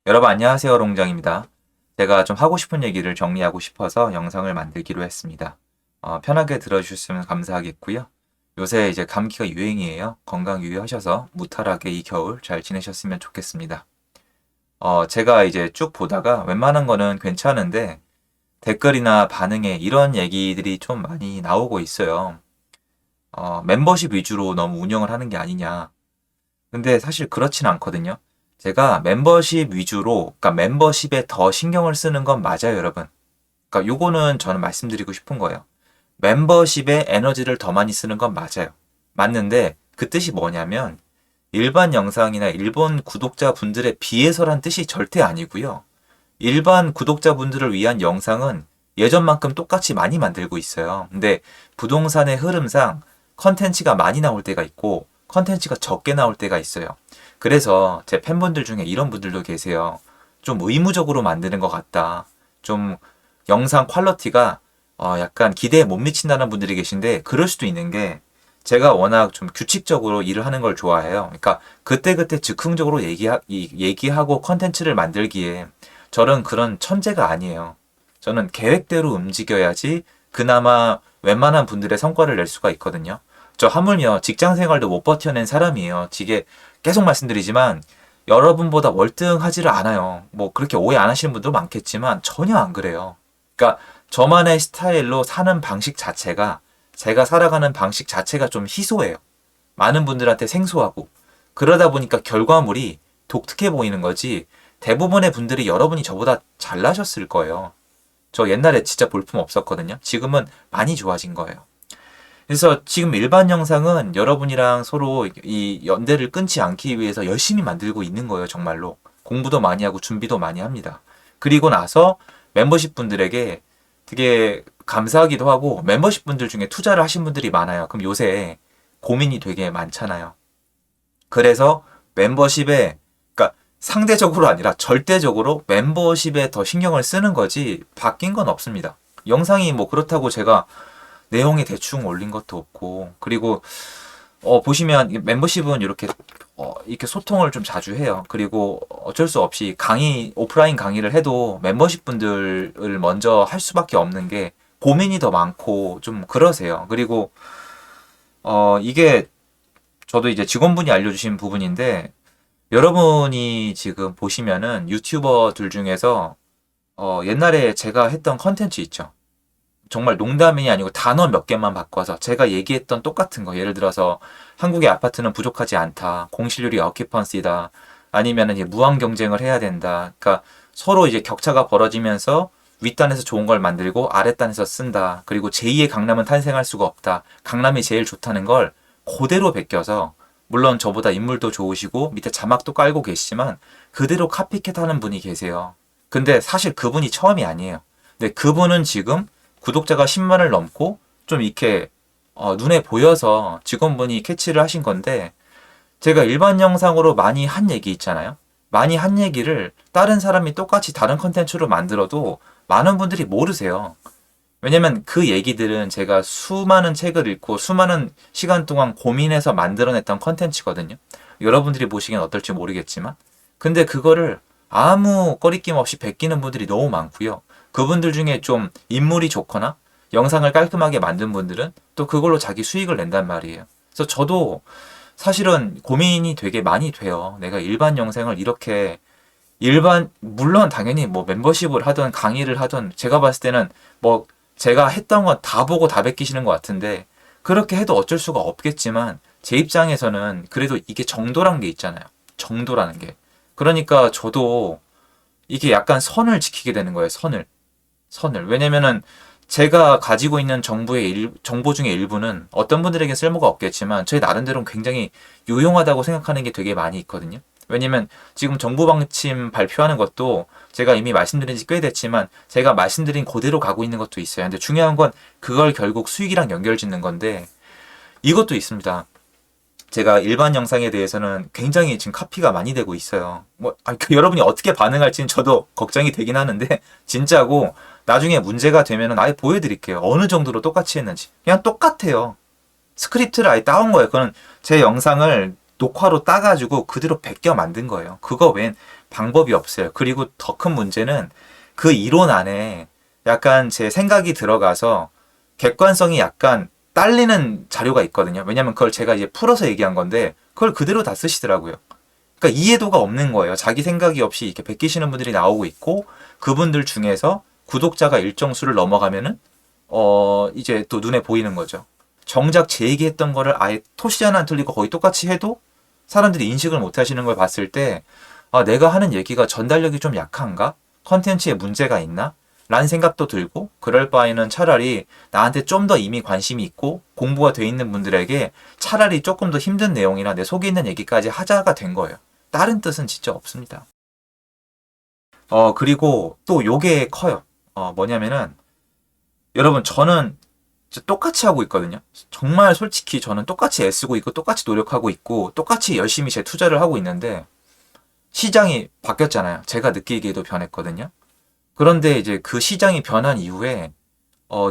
여러분 안녕하세요. 롱장입니다. 제가 좀 하고 싶은 얘기를 정리하고 싶어서 영상을 만들기로 했습니다. 편하게 들어주셨으면 감사하겠고요. 요새 이제 감기가 유행이에요. 건강 유의하셔서 무탈하게 이 겨울 잘 지내셨으면 좋겠습니다. 제가 이제 쭉 보다가 웬만한 거는 괜찮은데 댓글이나 반응에 이런 얘기들이 좀 많이 나오고 있어요. 멤버십 위주로 너무 운영을 하는 게 아니냐. 근데 사실 그렇진 않거든요. 제가 멤버십 위주로, 그러니까 멤버십에 더 신경을 쓰는 건 맞아요, 여러분. 그러니까 요거는 저는 말씀드리고 싶은 거예요. 멤버십에 에너지를 더 많이 쓰는 건 맞아요. 맞는데 그 뜻이 뭐냐면 일반 영상이나 일본 구독자분들에 비해서란 뜻이 절대 아니고요. 일반 구독자분들을 위한 영상은 예전만큼 똑같이 많이 만들고 있어요. 근데 부동산의 흐름상 컨텐츠가 많이 나올 때가 있고 컨텐츠가 적게 나올 때가 있어요. 그래서 제 팬분들 중에 이런 분들도 계세요. 좀 의무적으로 만드는 것 같다. 좀 영상 퀄리티가 약간 기대에 못 미친다는 분들이 계신데 그럴 수도 있는 게 제가 워낙 좀 규칙적으로 일을 하는 걸 좋아해요. 그러니까 그때그때 즉흥적으로 얘기하고 컨텐츠를 만들기에 저는 그런 천재가 아니에요. 저는 계획대로 움직여야지 그나마 웬만한 분들의 성과를 낼 수가 있거든요. 저 하물며 직장 생활도 못 버텨낸 사람이에요. 이게 계속 말씀드리지만 여러분보다 월등하지를 않아요. 뭐 그렇게 오해 안 하시는 분도 많겠지만 전혀 안 그래요. 그러니까 저만의 스타일로 사는 방식 자체가 제가 살아가는 방식 자체가 좀 희소해요. 많은 분들한테 생소하고 그러다 보니까 결과물이 독특해 보이는 거지 대부분의 분들이 여러분이 저보다 잘나셨을 거예요. 저 옛날에 진짜 볼품 없었거든요. 지금은 많이 좋아진 거예요. 그래서 지금 일반 영상은 여러분이랑 서로 이 연대를 끊지 않기 위해서 열심히 만들고 있는 거예요, 정말로. 공부도 많이 하고 준비도 많이 합니다. 그리고 나서 멤버십 분들에게 되게 감사하기도 하고 멤버십 분들 중에 투자를 하신 분들이 많아요. 그럼 요새 고민이 되게 많잖아요. 그래서 멤버십에, 그러니까 상대적으로 아니라 절대적으로 멤버십에 더 신경을 쓰는 거지 바뀐 건 없습니다. 영상이 뭐 그렇다고 제가 내용이 대충 올린 것도 없고 그리고 보시면 멤버십은 이렇게 소통을 좀 자주 해요. 그리고 어쩔 수 없이 오프라인 강의를 해도 멤버십 분들을 먼저 할 수밖에 없는 게 고민이 더 많고 좀 그러세요. 그리고 이게 저도 이제 직원분이 알려주신 부분인데 여러분이 지금 보시면은 유튜버들 중에서 옛날에 제가 했던 컨텐츠 있죠. 정말 농담이 아니고 단어 몇 개만 바꿔서 제가 얘기했던 똑같은 거 예를 들어서 한국의 아파트는 부족하지 않다. 공실률이 어큐펀시다. 아니면은 이제 무한 경쟁을 해야 된다. 그러니까 서로 이제 격차가 벌어지면서 윗단에서 좋은 걸 만들고 아랫단에서 쓴다. 그리고 제2의 강남은 탄생할 수가 없다. 강남이 제일 좋다는 걸 그대로 베껴서 물론 저보다 인물도 좋으시고 밑에 자막도 깔고 계시지만 그대로 카피캣 하는 분이 계세요. 근데 사실 그분이 처음이 아니에요. 근데 그분은 지금 구독자가 10만을 넘고 좀 이렇게 눈에 보여서 직원분이 캐치를 하신 건데 제가 일반 영상으로 많이 한 얘기 있잖아요. 많이 한 얘기를 다른 사람이 똑같이 다른 컨텐츠로 만들어도 많은 분들이 모르세요. 왜냐면 그 얘기들은 제가 수많은 책을 읽고 수많은 시간 동안 고민해서 만들어냈던 컨텐츠거든요. 여러분들이 보시기엔 어떨지 모르겠지만. 근데 그거를 아무 꺼리낌 없이 베끼는 분들이 너무 많고요. 그분들 중에 좀 인물이 좋거나 영상을 깔끔하게 만든 분들은 또 그걸로 자기 수익을 낸단 말이에요. 그래서 저도 사실은 고민이 되게 많이 돼요. 내가 일반 영상을 이렇게 물론 당연히 뭐 멤버십을 하든 강의를 하든 제가 봤을 때는 뭐 제가 했던 건 다 보고 다 베끼시는 것 같은데 그렇게 해도 어쩔 수가 없겠지만 제 입장에서는 그래도 이게 정도란 게 있잖아요. 정도라는 게. 그러니까 저도 이게 약간 선을 지키게 되는 거예요. 선을. 왜냐면은 제가 가지고 있는 정보 중에 일부는 어떤 분들에게 쓸모가 없겠지만 저희 나름대로는 굉장히 유용하다고 생각하는 게 되게 많이 있거든요. 왜냐면 지금 정부 방침 발표하는 것도 제가 이미 말씀드린 지 꽤 됐지만 제가 말씀드린 그대로 가고 있는 것도 있어요. 근데 중요한 건 그걸 결국 수익이랑 연결 짓는 건데 이것도 있습니다. 제가 일반 영상에 대해서는 굉장히 지금 카피가 많이 되고 있어요. 여러분이 어떻게 반응할지는 저도 걱정이 되긴 하는데, 진짜고, 나중에 문제가 되면은 아예 보여드릴게요. 어느 정도로 똑같이 했는지. 그냥 똑같아요. 스크립트를 아예 따온 거예요. 그건 제 영상을 녹화로 따가지고 그대로 베껴 만든 거예요. 그거 외엔 방법이 없어요. 그리고 더 큰 문제는 그 이론 안에 약간 제 생각이 들어가서 객관성이 약간 딸리는 자료가 있거든요. 왜냐면 그걸 제가 이제 풀어서 얘기한 건데 그걸 그대로 다 쓰시더라고요. 그러니까 이해도가 없는 거예요. 자기 생각이 없이 이렇게 베끼시는 분들이 나오고 있고 그분들 중에서 구독자가 일정 수를 넘어가면은 이제 또 눈에 보이는 거죠. 정작 제 얘기했던 거를 아예 토시 하나 안 틀리고 거의 똑같이 해도 사람들이 인식을 못 하시는 걸 봤을 때 내가 하는 얘기가 전달력이 좀 약한가? 컨텐츠에 문제가 있나? 라는 생각도 들고 그럴 바에는 차라리 나한테 좀 더 이미 관심이 있고 공부가 돼 있는 분들에게 차라리 조금 더 힘든 내용이나 내 속에 있는 얘기까지 하자가 된 거예요. 다른 뜻은 진짜 없습니다. 그리고 또 요게 커요. 뭐냐면은 여러분 저는 진짜 똑같이 하고 있거든요. 정말 솔직히 저는 똑같이 애쓰고 있고 똑같이 노력하고 있고 똑같이 열심히 제 투자를 하고 있는데 시장이 바뀌었잖아요. 제가 느끼기에도 변했거든요. 그런데 이제 그 시장이 변한 이후에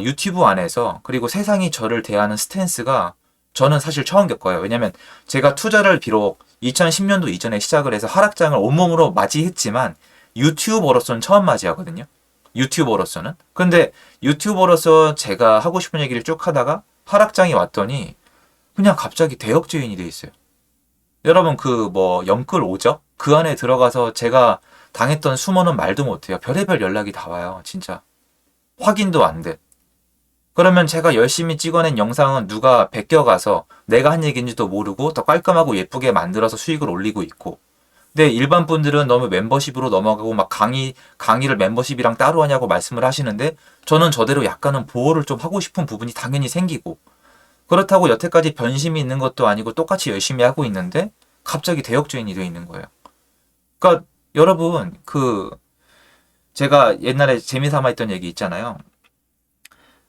유튜브 안에서 그리고 세상이 저를 대하는 스탠스가 저는 사실 처음 겪어요. 왜냐면 제가 투자를 비록 2010년도 이전에 시작을 해서 하락장을 온몸으로 맞이했지만 유튜버로서는 처음 맞이하거든요. 유튜버로서는. 근데 유튜버로서 제가 하고 싶은 얘기를 쭉 하다가 하락장이 왔더니 그냥 갑자기 대역죄인이 돼 있어요. 여러분 그 뭐 영끌 오죠? 그 안에 들어가서 제가 당했던 수모는 말도 못해요. 별의별 연락이 다 와요. 진짜. 확인도 안 돼. 그러면 제가 열심히 찍어낸 영상은 누가 베껴가서 내가 한 얘기인지도 모르고 더 깔끔하고 예쁘게 만들어서 수익을 올리고 있고. 근데 일반 분들은 너무 멤버십으로 넘어가고 막 강의를 멤버십이랑 따로 하냐고 말씀을 하시는데 저는 저대로 약간은 보호를 좀 하고 싶은 부분이 당연히 생기고 그렇다고 여태까지 변심이 있는 것도 아니고 똑같이 열심히 하고 있는데 갑자기 대역죄인이 돼 있는 거예요. 그러니까 여러분 제가 옛날에 재미삼아 했던 얘기 있잖아요.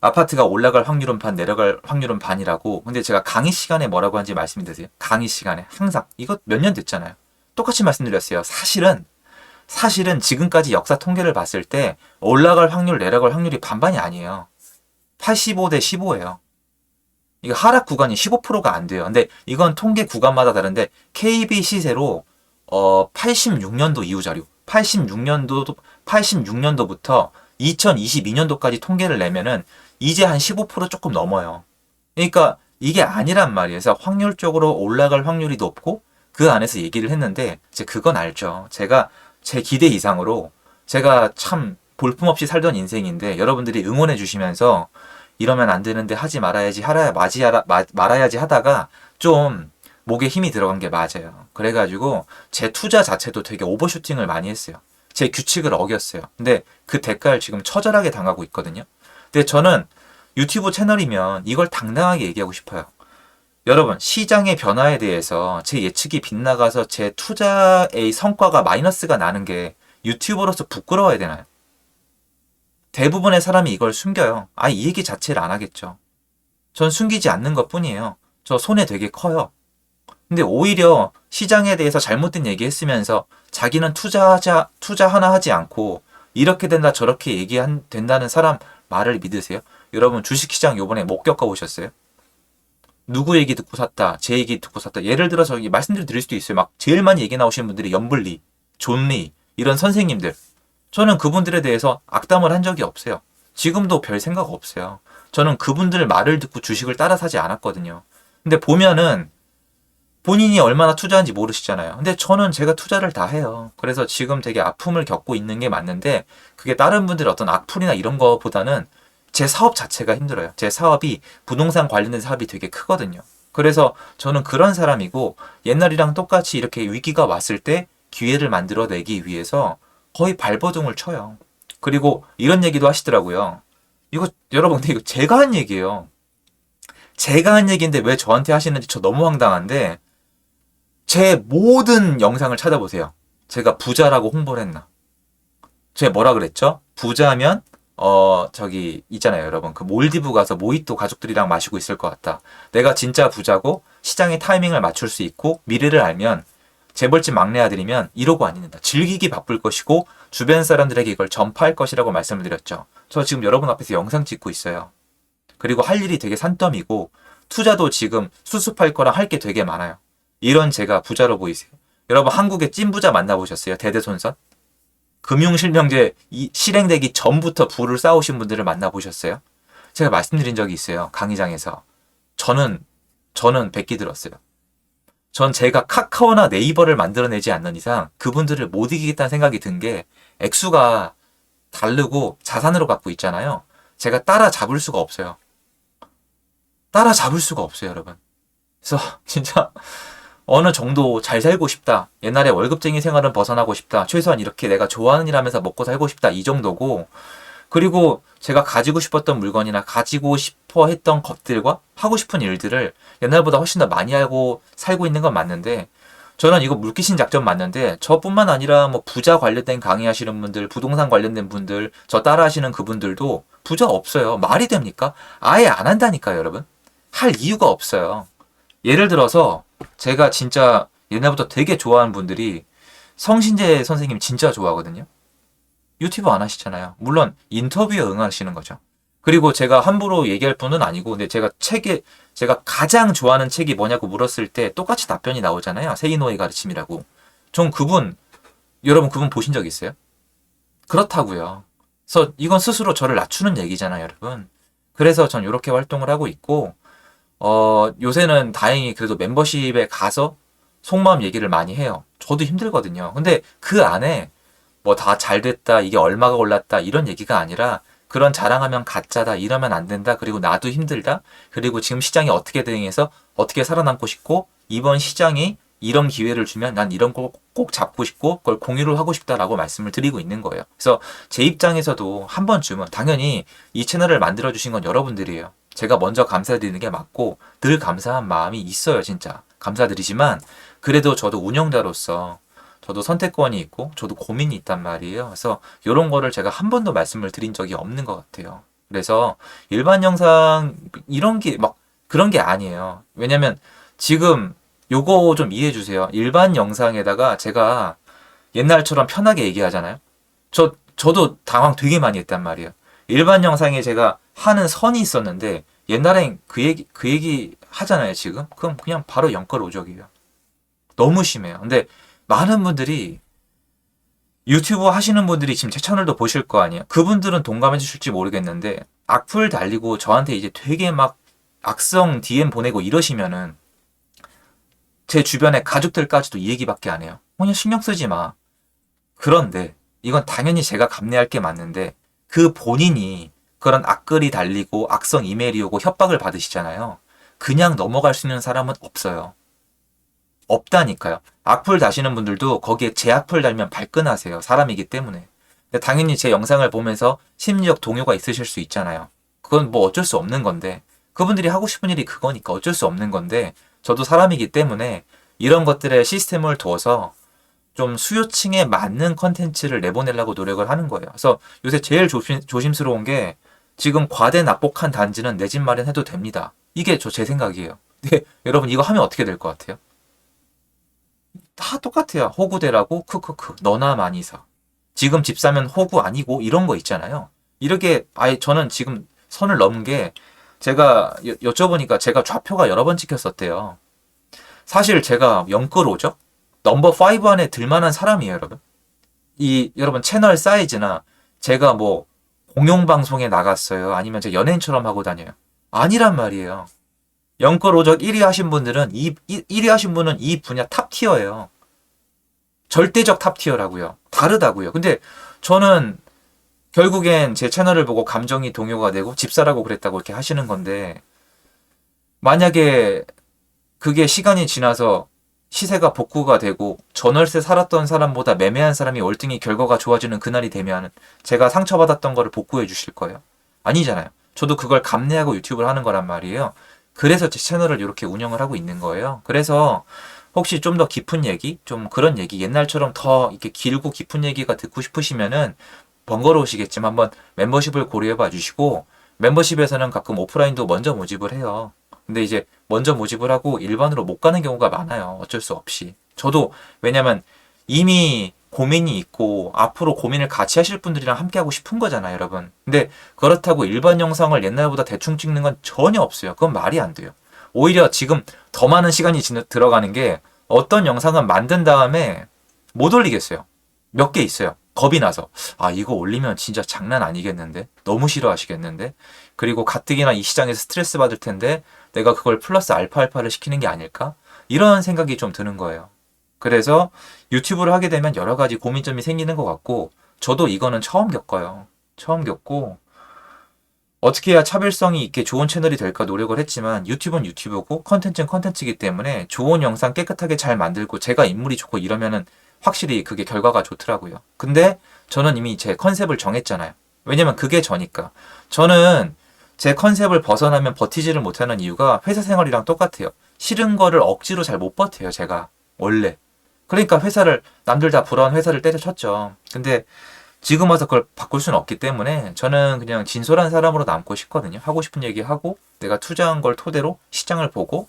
아파트가 올라갈 확률은 반, 내려갈 확률은 반이라고. 근데 제가 강의 시간에 뭐라고 하는지 말씀드리세요. 강의 시간에 항상 이거 몇 년 됐잖아요. 똑같이 말씀드렸어요. 사실은 지금까지 역사 통계를 봤을 때 올라갈 확률, 내려갈 확률이 반반이 아니에요. 85대 15예요. 이거 하락 구간이 15%가 안 돼요. 근데 이건 통계 구간마다 다른데 KB 시세로 86년도 이후 자료. 86년도부터 2022년도까지 통계를 내면은 이제 한 15% 조금 넘어요. 그러니까 이게 아니란 말이에요. 그래서 확률적으로 올라갈 확률이 높고 그 안에서 얘기를 했는데 이제 그건 알죠. 제가 제 기대 이상으로 제가 참 볼품없이 살던 인생인데 여러분들이 응원해 주시면서 이러면 안 되는데 하지 말아야지 말아야지 하다가 좀 목에 힘이 들어간 게 맞아요. 그래가지고 제 투자 자체도 되게 오버슈팅을 많이 했어요. 제 규칙을 어겼어요. 근데 그 대가를 지금 처절하게 당하고 있거든요. 근데 저는 유튜브 채널이면 이걸 당당하게 얘기하고 싶어요. 여러분, 시장의 변화에 대해서 제 예측이 빗나가서 제 투자의 성과가 마이너스가 나는 게 유튜버로서 부끄러워야 되나요? 대부분의 사람이 이걸 숨겨요. 이 얘기 자체를 안 하겠죠. 전 숨기지 않는 것 뿐이에요. 저 손해 되게 커요. 근데 오히려 시장에 대해서 잘못된 얘기 했으면서 자기는 투자 하나 하지 않고 이렇게 된다 저렇게 된다는 사람 말을 믿으세요? 여러분 주식시장 요번에 못 겪어보셨어요? 누구 얘기 듣고 샀다, 제 얘기 듣고 샀다. 예를 들어서 말씀드릴 수도 있어요. 막 제일 많이 얘기 나오시는 분들이 연블리, 존리 이런 선생님들. 저는 그분들에 대해서 악담을 한 적이 없어요. 지금도 별 생각 없어요. 저는 그분들 말을 듣고 주식을 따라 사지 않았거든요. 근데 보면은 본인이 얼마나 투자한지 모르시잖아요. 근데 저는 제가 투자를 다 해요. 그래서 지금 되게 아픔을 겪고 있는 게 맞는데 그게 다른 분들의 어떤 악플이나 이런 거보다는 제 사업 자체가 힘들어요. 제 사업이 부동산 관련된 사업이 되게 크거든요. 그래서 저는 그런 사람이고 옛날이랑 똑같이 이렇게 위기가 왔을 때 기회를 만들어내기 위해서 거의 발버둥을 쳐요. 그리고 이런 얘기도 하시더라고요. 이거 여러분 근데 이거 제가 한 얘기예요. 제가 한 얘기인데 왜 저한테 하시는지 저 너무 황당한데 제 모든 영상을 찾아보세요. 제가 부자라고 홍보를 했나? 제가 뭐라 그랬죠? 부자면 저기 있잖아요, 여러분. 그 몰디브 가서 모히또 가족들이랑 마시고 있을 것 같다. 내가 진짜 부자고 시장의 타이밍을 맞출 수 있고 미래를 알면 재벌집 막내 아들이면 이러고 안 있는다. 즐기기 바쁠 것이고 주변 사람들에게 이걸 전파할 것이라고 말씀을 드렸죠. 저 지금 여러분 앞에서 영상 찍고 있어요. 그리고 할 일이 되게 산더미고 투자도 지금 수습할 거랑 할 게 되게 많아요. 이런 제가 부자로 보이세요? 여러분 한국의 찐부자 만나보셨어요? 대대손손? 금융실명제 실행되기 전부터 부를 쌓으신 분들을 만나보셨어요? 제가 말씀드린 적이 있어요. 강의장에서. 저는 백기 들었어요. 전 제가 카카오나 네이버를 만들어내지 않는 이상 그분들을 못 이기겠다는 생각이 든 게 액수가 다르고 자산으로 갖고 있잖아요. 제가 따라잡을 수가 없어요. 따라잡을 수가 없어요, 여러분. 그래서 진짜 어느 정도 잘 살고 싶다. 옛날에 월급쟁이 생활은 벗어나고 싶다. 최소한 이렇게 내가 좋아하는 일 하면서 먹고 살고 싶다. 이 정도고. 그리고 제가 가지고 싶었던 물건이나 가지고 싶어 했던 것들과 하고 싶은 일들을 옛날보다 훨씬 더 많이 하고 살고 있는 건 맞는데, 저는 이거 물귀신 작전 맞는데, 저뿐만 아니라 뭐 부자 관련된 강의하시는 분들, 부동산 관련된 분들, 저 따라 하시는 그분들도 부자 없어요. 말이 됩니까? 아예 안 한다니까요, 여러분. 할 이유가 없어요. 예를 들어서 제가 진짜 옛날부터 되게 좋아하는 분들이 성신재 선생님 진짜 좋아하거든요. 유튜브 안 하시잖아요. 물론 인터뷰에 응하시는 거죠. 그리고 제가 함부로 얘기할 분은 아니고, 근데 제가 가장 좋아하는 책이 뭐냐고 물었을 때 똑같이 답변이 나오잖아요. 세이노의 가르침이라고. 전 여러분 그분 보신 적 있어요? 그렇다고요. 그래서 이건 스스로 저를 낮추는 얘기잖아요, 여러분. 그래서 전 이렇게 활동을 하고 있고, 요새는 다행히 그래도 멤버십에 가서 속마음 얘기를 많이 해요. 저도 힘들거든요. 근데 그 안에 뭐 다 잘 됐다, 이게 얼마가 올랐다, 이런 얘기가 아니라 그런 자랑하면 가짜다, 이러면 안 된다, 그리고 나도 힘들다, 그리고 지금 시장이 어떻게 대응해서 어떻게 살아남고 싶고, 이번 시장이 이런 기회를 주면 난 이런 거 꼭 잡고 싶고, 그걸 공유를 하고 싶다라고 말씀을 드리고 있는 거예요. 그래서 제 입장에서도 한 번쯤은 당연히 이 채널을 만들어주신 건 여러분들이에요. 제가 먼저 감사드리는 게 맞고, 늘 감사한 마음이 있어요, 진짜. 감사드리지만, 그래도 저도 운영자로서 저도 선택권이 있고 저도 고민이 있단 말이에요. 그래서 이런 거를 제가 한 번도 말씀을 드린 적이 없는 것 같아요. 그래서 일반 영상 이런 게 막 그런 게 아니에요. 왜냐면 지금 요거 좀 이해해 주세요. 일반 영상에다가 제가 옛날처럼 편하게 얘기하잖아요. 저도 당황 되게 많이 했단 말이에요. 일반 영상에 제가 하는 선이 있었는데 옛날엔 그 얘기 하잖아요, 지금. 그럼 그냥 바로 영끌 오적이에요. 너무 심해요. 근데 많은 분들이 유튜브 하시는 분들이 지금 제 채널도 보실 거 아니에요. 그분들은 동감해 주실지 모르겠는데 악플 달리고 저한테 이제 되게 막 악성 DM 보내고 이러시면은 제 주변의 가족들까지도 이 얘기밖에 안 해요. 그냥 신경 쓰지 마. 그런데 이건 당연히 제가 감내할 게 맞는데 그 본인이 그런 악글이 달리고 악성 이메일이 오고 협박을 받으시잖아요. 그냥 넘어갈 수 있는 사람은 없어요. 없다니까요. 악플 다시는 분들도 거기에 제 악플 달면 발끈하세요. 사람이기 때문에. 근데 당연히 제 영상을 보면서 심리적 동요가 있으실 수 있잖아요. 그건 뭐 어쩔 수 없는 건데 그분들이 하고 싶은 일이 그거니까 어쩔 수 없는 건데 저도 사람이기 때문에 이런 것들의 시스템을 둬서 좀 수요층에 맞는 컨텐츠를 내보내려고 노력을 하는 거예요. 그래서 요새 제일 조심스러운 게 지금 과대 납복한 단지는 내 집 마련해도 됩니다. 이게 제 생각이에요. 근데 여러분 이거 하면 어떻게 될 것 같아요? 다 똑같아요. 호구대라고 크크크 너나 많이 사. 지금 집 사면 호구 아니고 이런 거 있잖아요. 이렇게 아예 저는 지금 선을 넘은 게 제가 여쭤보니까 제가 좌표가 여러 번 찍혔었대요. 사실 제가 영끌오죠? 넘버 5 안에 들만한 사람이에요, 여러분. 여러분 채널 사이즈나 제가 뭐 공영방송에 나갔어요. 아니면 제가 연예인처럼 하고 다녀요. 아니란 말이에요. 영끌오적 1위 하신 분들은 1위 하신 분은 이 분야 탑 티어예요. 절대적 탑 티어라고요. 다르다고요. 근데 저는 결국엔 제 채널을 보고 감정이 동요가 되고 집사라고 그랬다고 이렇게 하시는 건데 만약에 그게 시간이 지나서 시세가 복구가 되고 전월세 살았던 사람보다 매매한 사람이 월등히 결과가 좋아지는 그날이 되면 제가 상처받았던 거를 복구해 주실 거예요. 아니잖아요. 저도 그걸 감내하고 유튜브를 하는 거란 말이에요. 그래서 제 채널을 이렇게 운영을 하고 있는 거예요. 그래서 혹시 좀 더 깊은 얘기, 좀 그런 얘기, 옛날처럼 더 이렇게 길고 깊은 얘기가 듣고 싶으시면은 번거로우시겠지만 한번 멤버십을 고려해 봐 주시고 멤버십에서는 가끔 오프라인도 먼저 모집을 해요. 근데 이제 먼저 모집을 하고 일반으로 못 가는 경우가 많아요. 어쩔 수 없이. 저도 왜냐면 이미 고민이 있고 앞으로 고민을 같이 하실 분들이랑 함께 하고 싶은 거잖아요, 여러분. 근데 그렇다고 일반 영상을 옛날보다 대충 찍는 건 전혀 없어요. 그건 말이 안 돼요. 오히려 지금 더 많은 시간이 들어가는 게 어떤 영상은 만든 다음에 못 올리겠어요. 몇 개 있어요. 겁이 나서. 아, 이거 올리면 진짜 장난 아니겠는데? 너무 싫어하시겠는데? 그리고 가뜩이나 이 시장에서 스트레스 받을 텐데 내가 그걸 플러스 알파를 시키는 게 아닐까? 이런 생각이 좀 드는 거예요. 그래서 유튜브를 하게 되면 여러 가지 고민점이 생기는 것 같고 저도 이거는 처음 겪어요. 처음 겪고 어떻게 해야 차별성이 있게 좋은 채널이 될까 노력을 했지만 유튜브는 유튜브고 컨텐츠는 컨텐츠이기 때문에 좋은 영상 깨끗하게 잘 만들고 제가 인물이 좋고 이러면은 확실히 그게 결과가 좋더라고요. 근데 저는 이미 제 컨셉을 정했잖아요. 왜냐면 그게 저니까. 저는 제 컨셉을 벗어나면 버티지를 못하는 이유가 회사 생활이랑 똑같아요. 싫은 거를 억지로 잘 못 버텨요, 제가. 원래. 그러니까 회사를, 남들 다 부러운 회사를 때려쳤죠. 근데 지금 와서 그걸 바꿀 수는 없기 때문에 저는 그냥 진솔한 사람으로 남고 싶거든요. 하고 싶은 얘기 하고 내가 투자한 걸 토대로 시장을 보고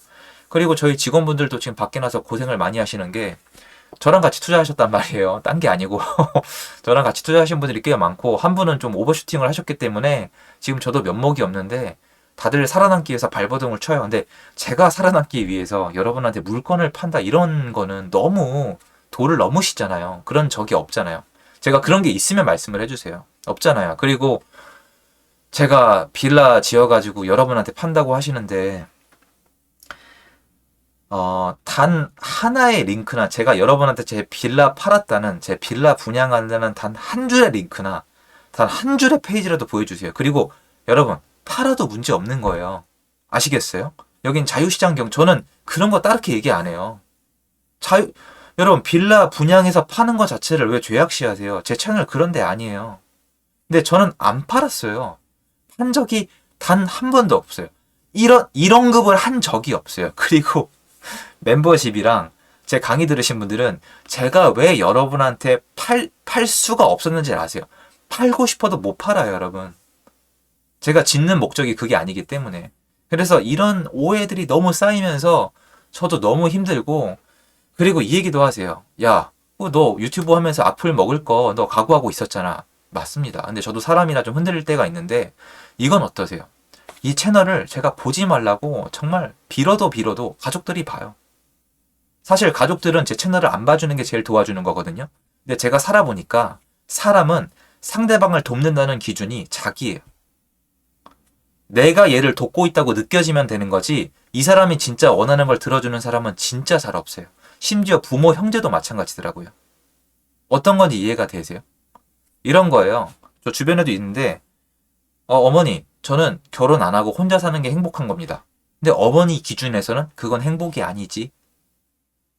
그리고 저희 직원분들도 지금 밖에 나서 고생을 많이 하시는 게 저랑 같이 투자하셨단 말이에요. 딴 게 아니고 저랑 같이 투자하신 분들이 꽤 많고 한 분은 좀 오버슈팅을 하셨기 때문에 지금 저도 면목이 없는데 다들 살아남기 위해서 발버둥을 쳐요. 근데 제가 살아남기 위해서 여러분한테 물건을 판다 이런 거는 너무 도를 넘으시잖아요. 그런 적이 없잖아요. 제가 그런 게 있으면 말씀을 해주세요. 없잖아요. 그리고 제가 빌라 지어가지고 여러분한테 판다고 하시는데 단 하나의 링크나 제가 여러분한테 제 빌라 팔았다는 제 빌라 분양한다는 단 한 줄의 링크나 단 한 줄의 페이지라도 보여주세요. 그리고 여러분 팔아도 문제 없는 거예요. 아시겠어요? 여긴 자유시장 저는 그런 거 따르게 얘기 안 해요. 자유 여러분 빌라 분양해서 파는 것 자체를 왜 죄악시하세요? 제 채널 그런 데 아니에요. 근데 저는 안 팔았어요. 한 적이 단 한 번도 없어요. 이런 급을 한 적이 없어요. 그리고 멤버십이랑 제 강의 들으신 분들은 제가 왜 여러분한테 팔 수가 없었는지 아세요? 팔고 싶어도 못 팔아요, 여러분. 제가 짓는 목적이 그게 아니기 때문에. 그래서 이런 오해들이 너무 쌓이면서 저도 너무 힘들고, 그리고 이 얘기도 하세요. 야, 너 유튜브 하면서 악플 먹을 거 너 각오하고 있었잖아. 맞습니다. 근데 저도 사람이라 좀 흔들릴 때가 있는데, 이건 어떠세요? 이 채널을 제가 보지 말라고 정말 빌어도 가족들이 봐요. 사실 가족들은 제 채널을 안 봐주는 게 제일 도와주는 거거든요. 근데 제가 살아보니까 사람은 상대방을 돕는다는 기준이 자기예요. 내가 얘를 돕고 있다고 느껴지면 되는 거지 이 사람이 진짜 원하는 걸 들어주는 사람은 진짜 잘 없어요. 심지어 부모, 형제도 마찬가지더라고요. 어떤 건지 이해가 되세요? 이런 거예요. 저 주변에도 있는데 어머니 저는 결혼 안 하고 혼자 사는 게 행복한 겁니다. 근데 어머니 기준에서는 그건 행복이 아니지.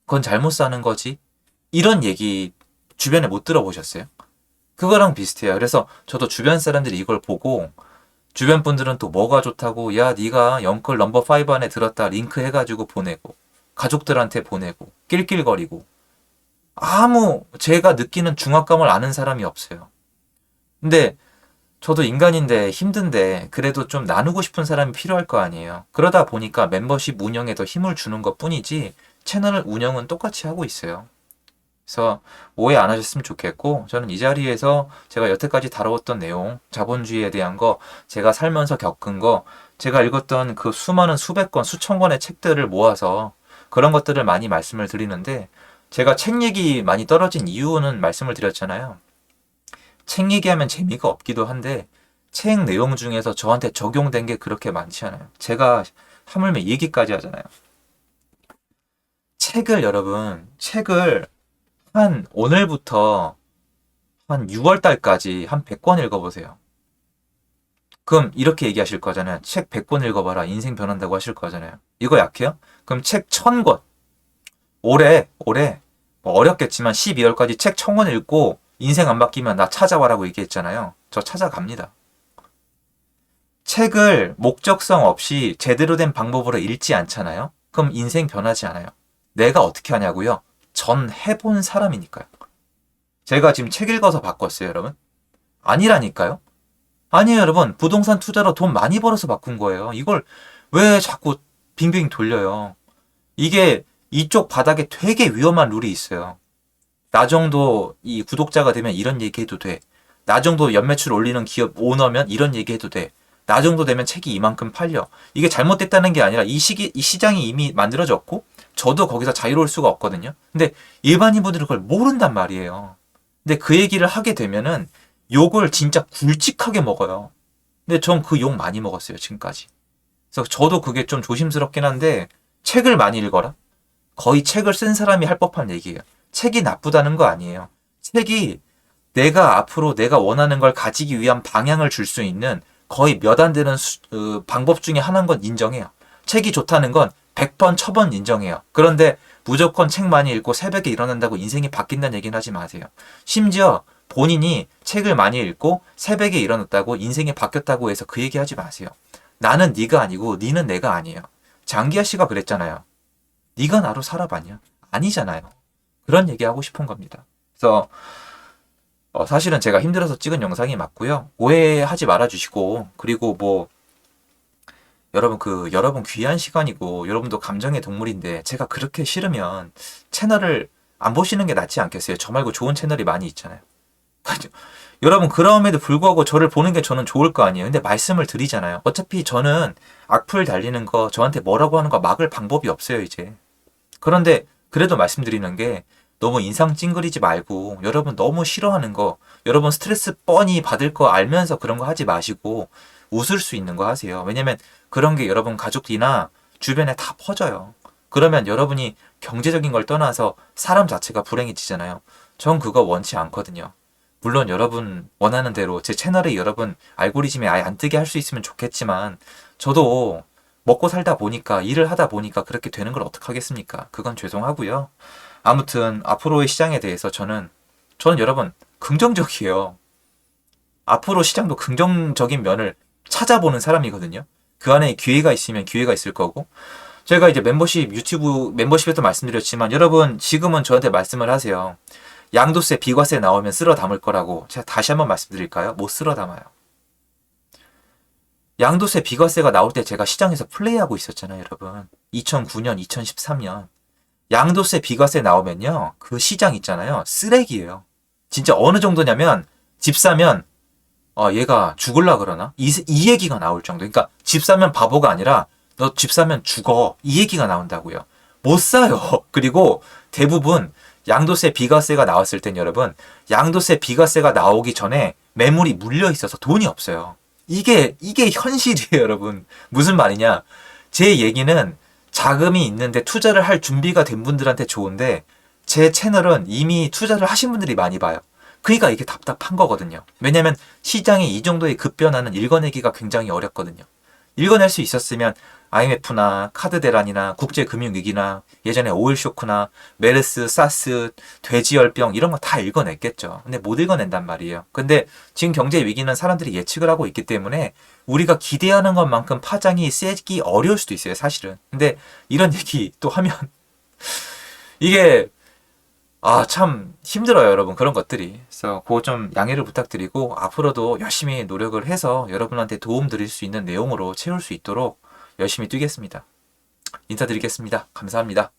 그건 잘못 사는 거지. 이런 얘기 주변에 못 들어보셨어요? 그거랑 비슷해요. 그래서 저도 주변 사람들이 이걸 보고 주변 분들은 또 뭐가 좋다고 야 네가 영클 넘버 5 안에 들었다 링크 해가지고 보내고 가족들한테 보내고 낄낄거리고 아무 제가 느끼는 중압감을 아는 사람이 없어요. 근데 저도 인간인데 힘든데 그래도 좀 나누고 싶은 사람이 필요할 거 아니에요. 그러다 보니까 멤버십 운영에 더 힘을 주는 것 뿐이지 채널 운영은 똑같이 하고 있어요. 그래서 오해 안 하셨으면 좋겠고 저는 이 자리에서 제가 여태까지 다뤄왔던 내용 자본주의에 대한 거 제가 살면서 겪은 거 제가 읽었던 그 수많은 수백 권 수천 권의 책들을 모아서 그런 것들을 많이 말씀을 드리는데 제가 책 얘기 많이 떨어진 이유는 말씀을 드렸잖아요. 책 얘기하면 재미가 없기도 한데 책 내용 중에서 저한테 적용된 게 그렇게 많지 않아요. 제가 하물며 얘기까지 하잖아요. 책을 한 오늘부터 한 6월 달까지 한 100권 읽어보세요. 그럼 이렇게 얘기하실 거잖아요. 책 100권 읽어봐라. 인생 변한다고 하실 거잖아요. 이거 약해요? 그럼 책 1000권. 올해 뭐 어렵겠지만 12월까지 책 1000권 읽고 인생 안 바뀌면 나 찾아와라고 얘기했잖아요. 저 찾아갑니다. 책을 목적성 없이 제대로 된 방법으로 읽지 않잖아요. 그럼 인생 변하지 않아요. 내가 어떻게 하냐고요? 전 해본 사람이니까요. 제가 지금 책 읽어서 바꿨어요, 여러분? 아니라니까요? 아니에요, 여러분. 부동산 투자로 돈 많이 벌어서 바꾼 거예요. 이걸 왜 자꾸 빙빙 돌려요? 이게 이쪽 바닥에 되게 위험한 룰이 있어요. 나 정도 이 구독자가 되면 이런 얘기 해도 돼. 나 정도 연매출 올리는 기업 오너면 이런 얘기 해도 돼. 나 정도 되면 책이 이만큼 팔려. 이게 잘못됐다는 게 아니라 이 시장이 이미 만들어졌고 저도 거기서 자유로울 수가 없거든요. 근데 일반인분들은 그걸 모른단 말이에요. 근데 그 얘기를 하게 되면은 욕을 진짜 굵직하게 먹어요. 근데 전 그 욕 많이 먹었어요, 지금까지. 그래서 저도 그게 좀 조심스럽긴 한데, 책을 많이 읽어라? 거의 책을 쓴 사람이 할 법한 얘기예요. 책이 나쁘다는 거 아니에요. 책이 내가 앞으로 내가 원하는 걸 가지기 위한 방향을 줄 수 있는 거의 몇 안 되는 방법 중에 하나인 건 인정해요. 책이 좋다는 건 100번, 1000번 인정해요. 그런데 무조건 책 많이 읽고 새벽에 일어난다고 인생이 바뀐다는 얘기는 하지 마세요. 심지어 본인이 책을 많이 읽고 새벽에 일어났다고 인생이 바뀌었다고 해서 그 얘기 하지 마세요. 나는 네가 아니고 니는 내가 아니에요. 장기하 씨가 그랬잖아요. 네가 나로 살아봤냐? 아니잖아요. 그런 얘기하고 싶은 겁니다. 그래서 사실은 제가 힘들어서 찍은 영상이 맞고요. 오해하지 말아주시고, 그리고 뭐 여러분 귀한 시간이고 여러분도 감정의 동물인데 제가 그렇게 싫으면 채널을 안 보시는 게 낫지 않겠어요? 저 말고 좋은 채널이 많이 있잖아요. 여러분 그럼에도 불구하고 저를 보는 게 저는 좋을 거 아니에요. 근데 말씀을 드리잖아요. 어차피 저는 악플 달리는 거 저한테 뭐라고 하는 거 막을 방법이 없어요 이제. 그런데 그래도 말씀드리는 게 너무 인상 찡그리지 말고 여러분 너무 싫어하는 거 여러분 스트레스 뻔히 받을 거 알면서 그런 거 하지 마시고 웃을 수 있는 거 하세요. 왜냐면 그런 게 여러분 가족이나 주변에 다 퍼져요. 그러면 여러분이 경제적인 걸 떠나서 사람 자체가 불행해지잖아요. 전 그거 원치 않거든요. 물론 여러분 원하는 대로 제 채널에 여러분 알고리즘에 아예 안 뜨게 할 수 있으면 좋겠지만 저도 먹고 살다 보니까 일을 하다 보니까 그렇게 되는 걸 어떡하겠습니까? 그건 죄송하고요. 아무튼 앞으로의 시장에 대해서 저는 여러분 긍정적이에요. 앞으로 시장도 긍정적인 면을 찾아보는 사람이거든요. 그 안에 기회가 있으면 기회가 있을 거고 제가 이제 유튜브 멤버십에도 말씀드렸지만 여러분 지금은 저한테 말씀을 하세요. 양도세, 비과세 나오면 쓸어 담을 거라고 제가 다시 한번 말씀드릴까요? 못 쓸어 담아요. 양도세, 비과세가 나올 때 제가 시장에서 플레이하고 있었잖아요, 여러분. 2009년, 2013년. 양도세, 비과세 나오면요. 그 시장 있잖아요. 쓰레기예요. 진짜 어느 정도냐면 집 사면 얘가 죽을라 그러나? 이 얘기가 나올 정도. 그러니까 집 사면 바보가 아니라 너 집 사면 죽어. 이 얘기가 나온다고요. 못 사요. 그리고 대부분 양도세, 비과세가 나왔을 땐 여러분 양도세, 비과세가 나오기 전에 매물이 물려 있어서 돈이 없어요. 이게 현실이에요, 여러분. 무슨 말이냐? 제 얘기는 자금이 있는데 투자를 할 준비가 된 분들한테 좋은데 제 채널은 이미 투자를 하신 분들이 많이 봐요. 그러니까 이게 답답한 거거든요. 왜냐면 시장이 이 정도의 급변화는 읽어내기가 굉장히 어렵거든요. 읽어낼 수 있었으면 IMF나 카드 대란이나 국제금융위기나 예전에 오일 쇼크나 메르스, 사스, 돼지열병 이런 거 다 읽어냈겠죠. 근데 못 읽어낸단 말이에요. 근데 지금 경제 위기는 사람들이 예측을 하고 있기 때문에 우리가 기대하는 것만큼 파장이 세기 어려울 수도 있어요, 사실은. 근데 이런 얘기 또 하면 이게 참 힘들어요, 여러분. 그런 것들이. 그래서 그거 좀 양해를 부탁드리고 앞으로도 열심히 노력을 해서 여러분한테 도움 드릴 수 있는 내용으로 채울 수 있도록 열심히 뛰겠습니다. 인사드리겠습니다. 감사합니다.